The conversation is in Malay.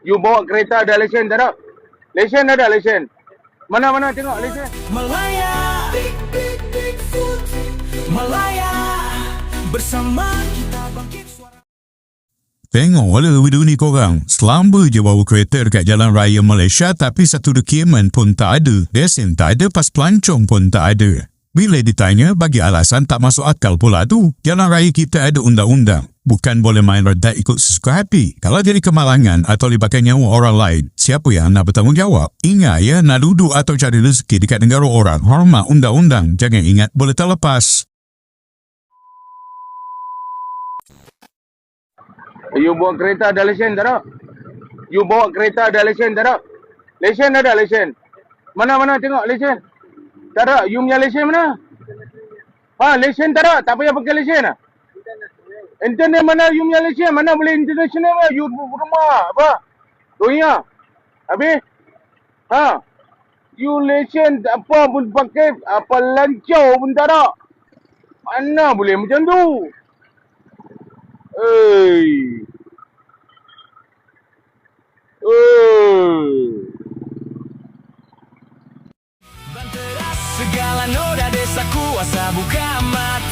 You bawa kereta ada lesen tak ada? Lesen ada lesen. Mana tengok lesen. Malaya, Malaya, bersama kita bangkit suara. Tengoklah video ni korang. Selamba je bawa kereta dekat jalan raya Malaysia tapi satu dokumen pun tak ada. Lesen tak ada, pas pelancong pun tak ada. Bila ditanya, bagi alasan tak masuk akal pula tu. Jalan raya kita ada undang-undang. Bukan boleh main redak ikut sesuka hati. Kalau jadi kemalangan atau libatkan nyawa orang lain, siapa yang nak bertanggungjawab? Ingat ya, nak duduk atau cari rezeki dekat negara orang, hormat undang-undang. Jangan ingat boleh terlepas. You bawa kereta ada lesen tak ada? You bawa kereta ada lesen tak ada? Lesen ada lesen. Mana tengok lesen. Tak ada. You punya lesen mana? Lesen tak ada. Tak payah pakai lesen lah. Internet mana you punya lesen? Mana boleh international lah? You rumah apa? Dunia. Habis? You lesen apa pun pakai. Apa lancau pun tak ada. Mana boleh macam tu? Segala noda desa kuasa buka mata.